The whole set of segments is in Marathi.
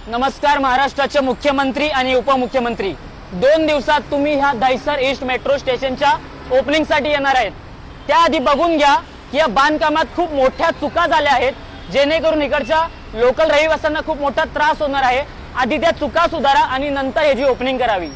नमस्कार महाराष्ट्राचे मुख्यमंत्री आणि उपमुख्यमंत्री 2 दिवसात तुम्ही ह्या दहिसर ईस्ट मेट्रो स्टेशनच्या ओपनिंग साठी येणार आहेत। त्याआधी बघून घ्या की या बांधकामात खूप मोठ्या चुका झाल्या आहेत, जेणेकरून इकडच्या लोकल रहिवाशांना खूप मोठा त्रास होणार आहे। आधी त्या चुका सुधारा आणि नंतर याची ओपनिंग करावी।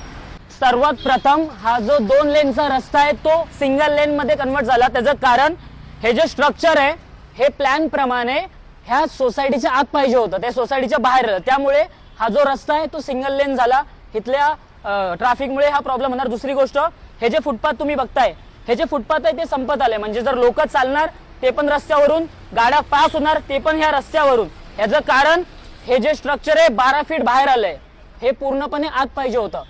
सर्वात प्रथम हा जो 2 लेनचा रस्ता आहे तो सिंगल लेन मध्ये कन्वर्ट झाला। त्याचं कारण हे जे स्ट्रक्चर आहे हे प्लॅन प्रमाणे ह्या सोसायटीच्या आत पाहिजे होतं, त्या सोसायटीच्या बाहेर, त्यामुळे हा जो रस्ता आहे तो सिंगल लेन झाला। इथल्या ट्रॅफिकमुळे हा प्रॉब्लेम होणार। दुसरी गोष्ट, हे जे फुटपाथ तुम्ही बघताय, हे जे फुटपाथ आहे ते संपत आले, म्हणजे जर लोक चालणार ते पण रस्त्यावरून, गाड्या पास होणार ते पण ह्या रस्त्यावरून। याचं कारण हे जे स्ट्रक्चर आहे 12 फीट बाहेर आलंय, हे पूर्णपणे आत पाहिजे होतं।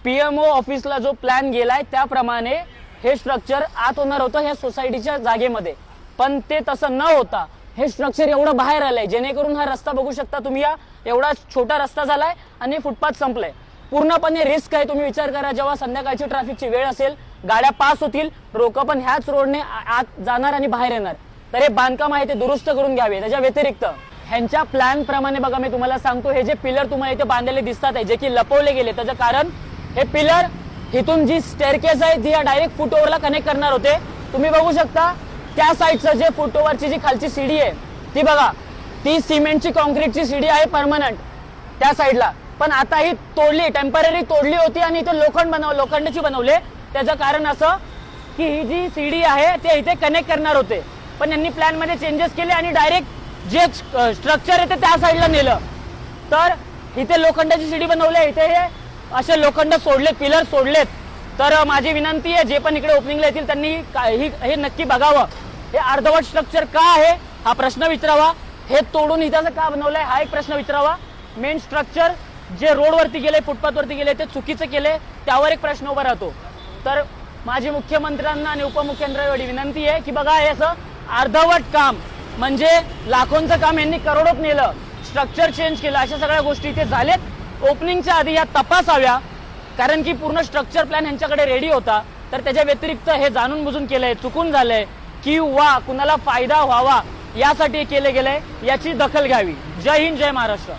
पीएमओ ऑफिसला जो प्लॅन गेलाय त्याप्रमाणे हे स्ट्रक्चर आत होणार होतं ह्या सोसायटीच्या जागेमध्ये, पण ते तसं न होता हे स्ट्रक्चर एवढं बाहेर आलंय, जेणेकरून हा रस्ता बघू शकता तुम्ही, या एवढा छोटा रस्ता झालाय आणि फुटपाथ संपलाय। पूर्णपणे रिस्क आहे। तुम्ही विचार करा, जेव्हा संध्याकाळची ट्रॅफिकची वेळ असेल, गाड्या पास होतील, लोक पण ह्याच रोडने आत जाणार आणि बाहेर येणार, तर हे बांधकाम आहे ते दुरुस्त करून घ्यावे। त्याच्या व्यतिरिक्त ह्यांच्या प्लॅन प्रमाणे बघा, मी तुम्हाला सांगतो, हे जे पिलर तुम्हाला इथे बांधलेले दिसतात आहे जे की लपवले गेले, त्याचं कारण हे पिलर इथून जी स्टेअरकेस आहे ती या डायरेक्ट फुट ओव्हरला कनेक्ट करणार होते। तुम्ही बघू शकता त्या साईडचं जे फुट ओव्हरची जी खालची सीडी आहे ती बघा, ती सिमेंटची कॉन्क्रीटची सीडी आहे परमनंट त्या साईडला, पण आता ही तोडली, टेम्पररी तोडली होती आणि इथे लोखंडाची बनवले। त्याचं कारण असं की ही जी सीडी आहे ते इथे कनेक्ट करणार होते, पण यांनी प्लॅन मध्ये चेंजेस केले आणि डायरेक्ट जे स्ट्रक्चर आहे ते त्या साईडला नेलं, तर इथे लोखंडाची सीडी बनवली, इथे हे असे लोखंड सोडलेत, पिलर सोडलेत। तर माझी विनंती आहे, जे पण इकडे ओपनिंगला येतील त्यांनी हे नक्की बघावं, हे अर्धवट स्ट्रक्चर का आहे हा प्रश्न विचारावा, हे तोडून इथं का बनवलंय हा एक प्रश्न विचारावा। मेन स्ट्रक्चर जे रोडवरती गेले, फुटपाथवरती गेले, ते चुकीचे केले, त्यावर एक प्रश्न उभा राहतो। तर माझी मुख्यमंत्र्यांना आणि उपमुख्यमंत्र्यांना एवढी विनंती आहे की बघा, हे असं अर्धवट काम, म्हणजे लाखोंचं काम यांनी करोडोत नेलं, स्ट्रक्चर चेंज केलं, अशा सगळ्या गोष्टी इथे झालेत। ओपनिंगच्या आधी या तपासाव्या, कारण की पूर्ण स्ट्रक्चर प्लॅन यांच्याकडे रेडी होता, तर त्याच्या व्यतिरिक्त हे जाणून बुजून केलंय, चुकून झालंय किंवा कुणाला फायदा व्हावा यासाठी केले गेलंय, याची दखल घ्यावी। जय हिंद, जय महाराष्ट्र।